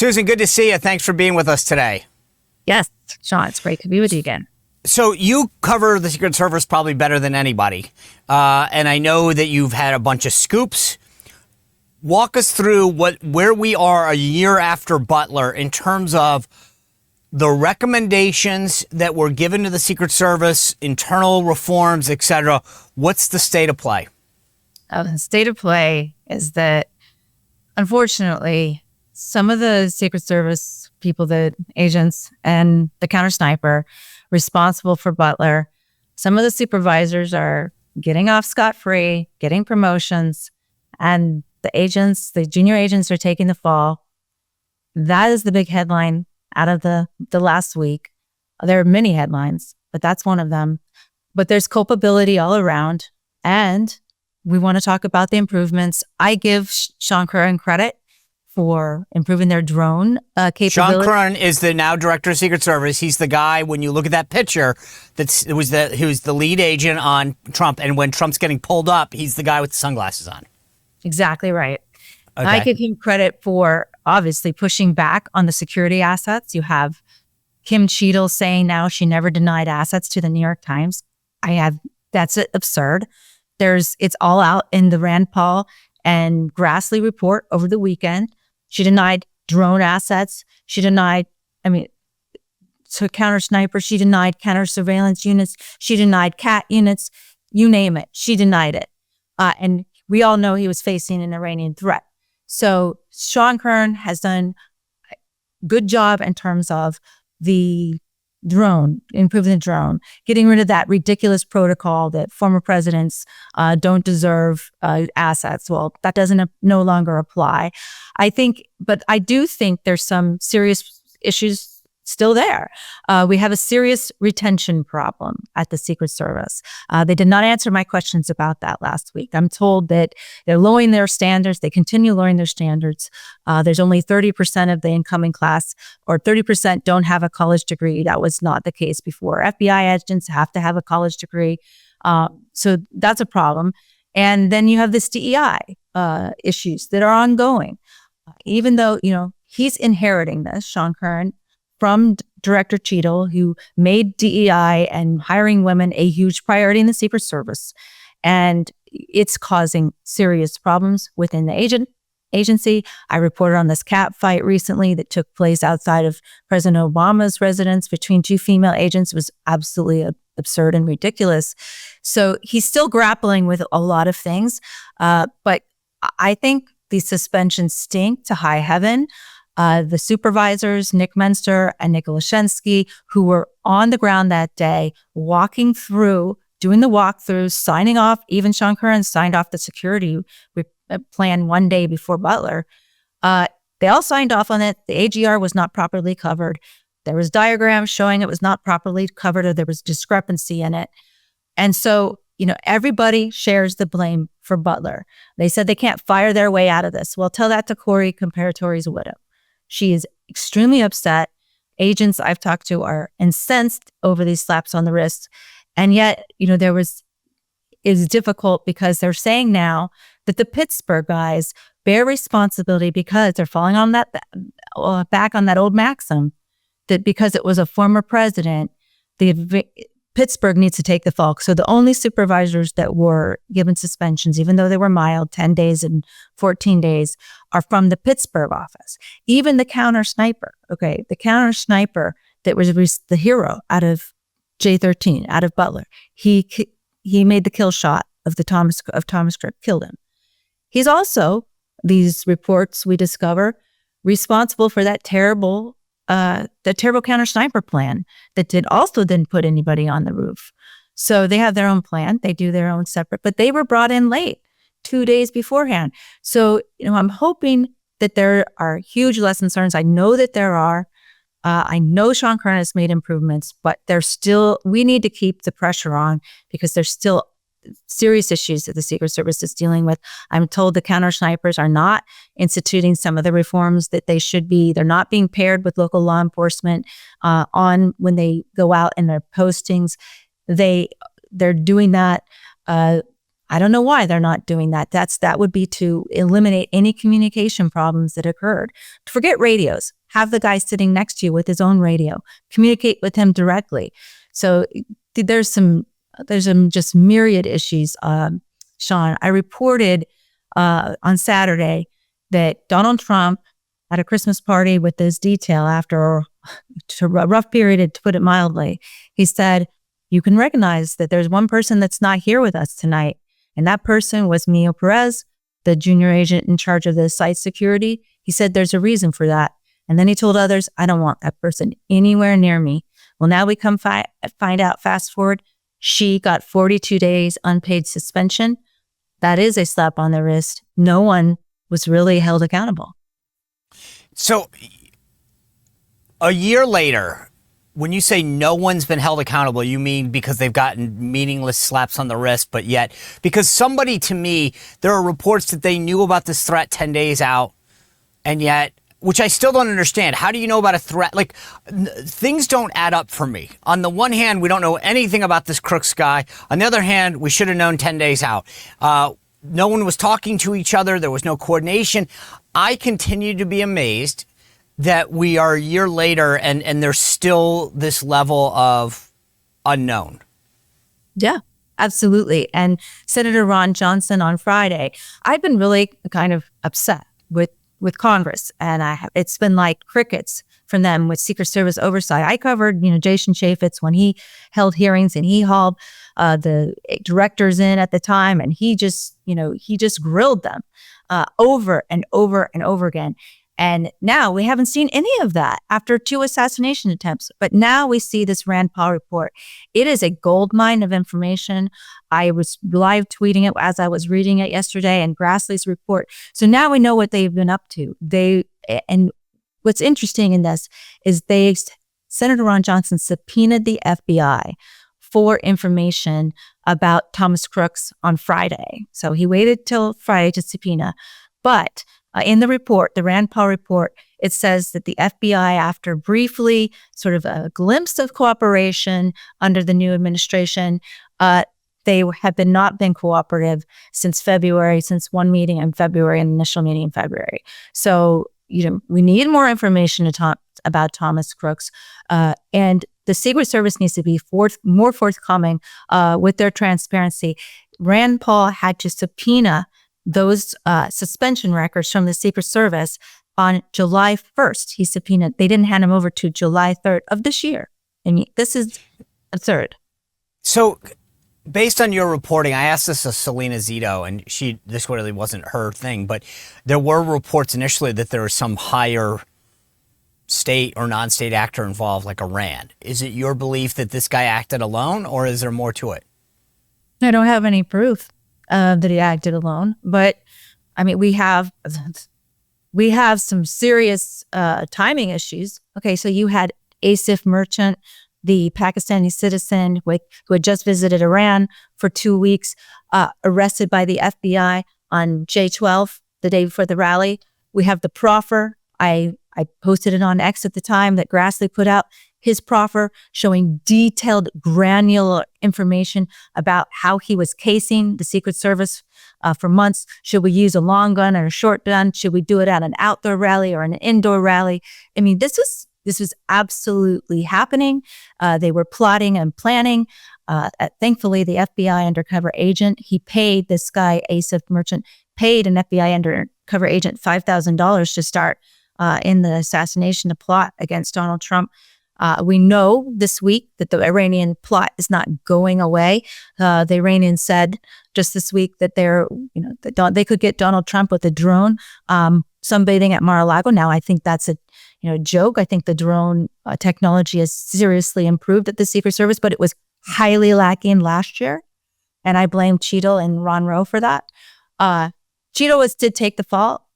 Susan, good to see you. Thanks for being with us today. Yes, Sean, it's great to be with you again. So you cover the Secret Service probably better than anybody. And I know that you've had a bunch of scoops. Walk us through where we are a year after Butler in terms of the recommendations that were given to the Secret Service, internal reforms, et cetera. What's the state of play? The state of play is that, unfortunately, some of the Secret Service people, the agents and the counter sniper responsible for Butler, some of the supervisors are getting off scot-free, getting promotions, and the junior agents are taking the fall. That is the big headline out of the last week. There are many headlines, but that's one of them. But there's culpability all around, and we want to talk about the improvements. I give Sean Curran credit for improving their drone capability. Sean Curran is the now director of Secret Service. He's the guy, when you look at that picture, he was the lead agent on Trump. And when Trump's getting pulled up, he's the guy with the sunglasses on. Exactly right. Okay. I give him credit for obviously pushing back on the security assets. You have Kim Cheatle saying now she never denied assets to the New York Times. That's absurd. It's all out in the Rand Paul and Grassley report over the weekend. She denied drone assets. She denied, counter sniper. She denied counter surveillance units. She denied CAT units. You name it. She denied it. And we all know he was facing an Iranian threat. So Sean Curran has done a good job in terms of the drone, improving the drone, getting rid of that ridiculous protocol that former presidents don't deserve assets. Well, that doesn't no longer apply. But I do think there's some serious issues still there. We have a serious retention problem at the Secret Service. They did not answer my questions about that last week. I'm told that they're lowering their standards. They continue lowering their standards. There's only 30% of the incoming class, or 30% don't have a college degree. That was not the case before. FBI agents have to have a college degree. So that's a problem. And then you have this DEI issues that are ongoing. Even though, he's inheriting this, Sean Curran, from Director Cheatle, who made DEI and hiring women a huge priority in the Secret Service. And it's causing serious problems within the agency. I reported on this cat fight recently that took place outside of President Obama's residence between two female agents. It was absolutely absurd and ridiculous. So he's still grappling with a lot of things. But I think these suspensions stink to high heaven. The supervisors, Nick Menster and Nick Olszewski, who were on the ground that day, walking through, doing the walkthroughs, signing off. Even Sean Curran signed off the security plan one day before Butler. They all signed off on it. The AGR was not properly covered. There was diagrams showing it was not properly covered, or there was discrepancy in it. And so, everybody shares the blame for Butler. They said they can't fire their way out of this. Well, tell that to Corey Comparatori's widow. She is extremely upset. Agents I've talked to are incensed over these slaps on the wrist. And yet, it's difficult because they're saying now that the Pittsburgh guys bear responsibility because they're falling on back on that old maxim that because it was a former president, Pittsburgh needs to take the fall. So the only supervisors that were given suspensions, even though they were mild, 10 days and 14 days, are from the Pittsburgh office. Even the counter sniper, the counter sniper that was the hero out of J-13, out of Butler, he made the kill shot of Thomas Cribb, killed him. He's also, these reports we discover, responsible for that terrible counter sniper plan that didn't put anybody on the roof. So they have their own plan. They do their own separate, but they were brought in late, 2 days beforehand. So, I'm hoping that there are huge lessons learned. I know that there are. I know Sean Curran has made improvements, but we need to keep the pressure on because there's still serious issues that the Secret Service is dealing with. I'm told the counter snipers are not instituting some of the reforms that they should be. They're not being paired with local law enforcement when they go out in their postings. They're doing that. I don't know why they're not doing that. That would be to eliminate any communication problems that occurred. Forget radios. Have the guy sitting next to you with his own radio. Communicate with him directly. So there's some just myriad issues. Sean, I reported on Saturday that Donald Trump at a Christmas party with this detail after a rough period, to put it mildly, he said, you can recognize that there's one person that's not here with us tonight. And that person was Mio Perez, the junior agent in charge of the site security. He said there's a reason for that. And then he told others, I don't want that person anywhere near me. Well, now we come find out, fast forward, she got 42 days unpaid suspension. That is a slap on the wrist. No one was really held accountable. So a year later, when you say no one's been held accountable, you mean because they've gotten meaningless slaps on the wrist, but yet, because somebody, to me, there are reports that they knew about this threat 10 days out, and yet, which I still don't understand. How do you know about a threat? Like, things don't add up for me. On the one hand, we don't know anything about this Crooks guy. On the other hand, we should have known 10 days out. No one was talking to each other. There was no coordination. I continue to be amazed that we are a year later and there's still this level of unknown. Yeah, absolutely. And Senator Ron Johnson on Friday, I've been really kind of upset with Congress, and it's been like crickets from them with Secret Service oversight. I covered, Jason Chaffetz when he held hearings, and he hauled the directors in at the time, and he just grilled them over and over and over again. And now we haven't seen any of that after 2 assassination attempts. But now we see this Rand Paul report. It is a gold mine of information. I was live tweeting it as I was reading it yesterday, and Grassley's report. So now we know what they've been up to. And what's interesting in this is Senator Ron Johnson subpoenaed the FBI for information about Thomas Crooks on Friday. So he waited till Friday to subpoena. But in the report, the Rand Paul report, it says that the FBI, after briefly sort of a glimpse of cooperation under the new administration, they have not been cooperative since February, since one meeting in February, an initial meeting in February. So, we need more information about Thomas Crooks, and the Secret Service needs to be more forthcoming with their transparency. Rand Paul had to subpoena those suspension records from the Secret Service on July 1st. He subpoenaed. They didn't hand them over to July 3rd of this year. I mean, this is absurd. So, based on your reporting, I asked this of Selena Zito, and this really wasn't her thing, but there were reports initially that there was some higher state or non-state actor involved, like Iran. Is it your belief that this guy acted alone, or is there more to it? I don't have any proof that he acted alone, but I mean, we have some serious timing issues. Okay, so you had Asif Merchant, the Pakistani citizen who had just visited Iran for 2 weeks, arrested by the FBI on J12, the day before the rally. We have the proffer. I posted it on X at the time that Grassley put out, his proffer showing detailed, granular information about how he was casing the Secret Service for months. Should we use a long gun or a short gun? Should we do it at an outdoor rally or an indoor rally? I mean, this was absolutely happening. They were plotting and planning. Thankfully, the FBI undercover agent, he paid this guy, Asif Merchant, paid an FBI undercover agent $5,000 to start in the assassination plot against Donald Trump. We know this week that the Iranian plot is not going away. The Iranians said just this week that they could get Donald Trump with a drone sunbathing at Mar-a-Lago. Now, I think that's a joke. I think the drone technology has seriously improved at the Secret Service, but it was highly lacking last year, and I blame Cheatle and Ron Rowe for that. Cheatle did take the fall.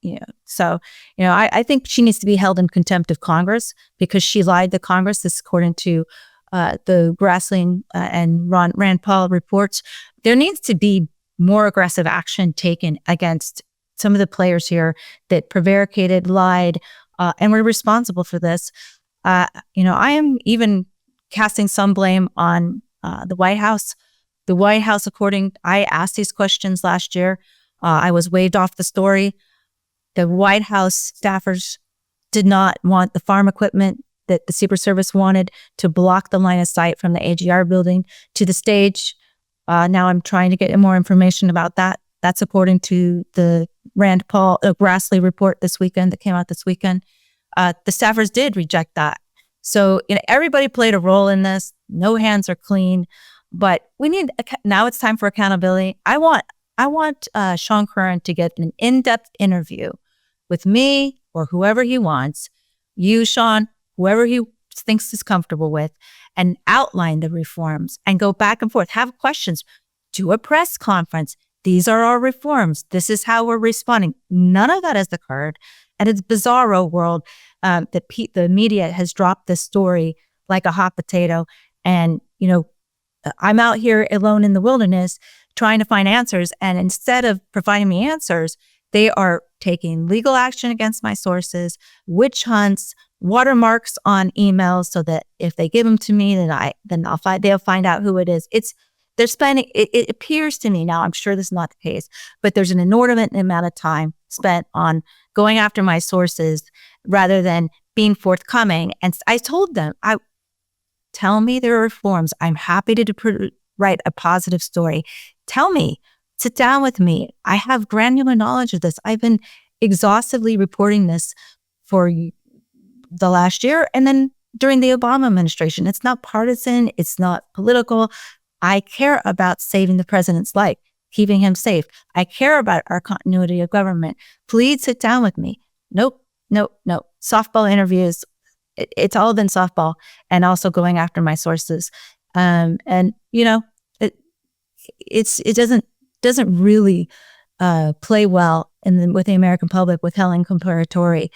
So, I think she needs to be held in contempt of Congress because she lied to Congress. This, according to the Grassley and Rand Paul reports. There needs to be more aggressive action taken against some of the players here that prevaricated, lied, and were responsible for this. I am even casting some blame on the White House. The White House, I asked these questions last year. I was waved off the story. The White House staffers did not want the farm equipment that the Secret Service wanted to block the line of sight from the AGR building to the stage. Now I'm trying to get more information about that. That's according to the Rand Paul Grassley report that came out this weekend. The staffers did reject that. So everybody played a role in this. No hands are clean, but now it's time for accountability. I want Sean Curran to get an in-depth interview with me or whoever he wants, you, Sean, whoever he thinks is comfortable with, and outline the reforms and go back and forth, have questions, do a press conference. These are our reforms. This is how we're responding. None of that has occurred. And it's bizarro world that the media has dropped this story like a hot potato. And, I'm out here alone in the wilderness trying to find answers. And instead of providing me answers, they are taking legal action against my sources, witch hunts, watermarks on emails, so that if they give them to me, they'll find out who it is. They're spending, it appears to me now, I'm sure this is not the case, but there's an inordinate amount of time spent on going after my sources rather than being forthcoming. And I told them, tell me there are reforms. I'm happy to write a positive story. Tell me, sit down with me. I have granular knowledge of this. I've been exhaustively reporting this for the last year and then during the Obama administration. It's not partisan. It's not political. I care about saving the president's life, keeping him safe. I care about our continuity of government. Please sit down with me. Nope. Softball interviews. It's all been softball, and also going after my sources. It doesn't really play well with the American public with Helen Comparatory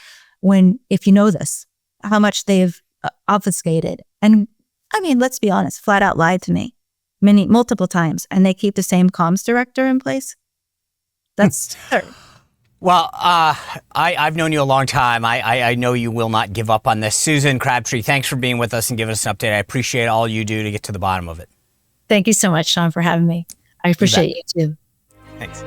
if you know this, how much they've obfuscated. And I mean, let's be honest, flat out lied to me multiple times, and they keep the same comms director in place. That's Well, I've known you a long time. I know you will not give up on this. Susan Crabtree, thanks for being with us and giving us an update. I appreciate all you do to get to the bottom of it. Thank you so much, Sean, for having me. I appreciate you too. Thanks.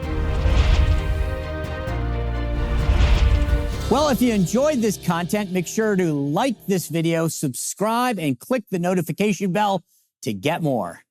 Well, if you enjoyed this content, make sure to like this video, subscribe, and click the notification bell to get more.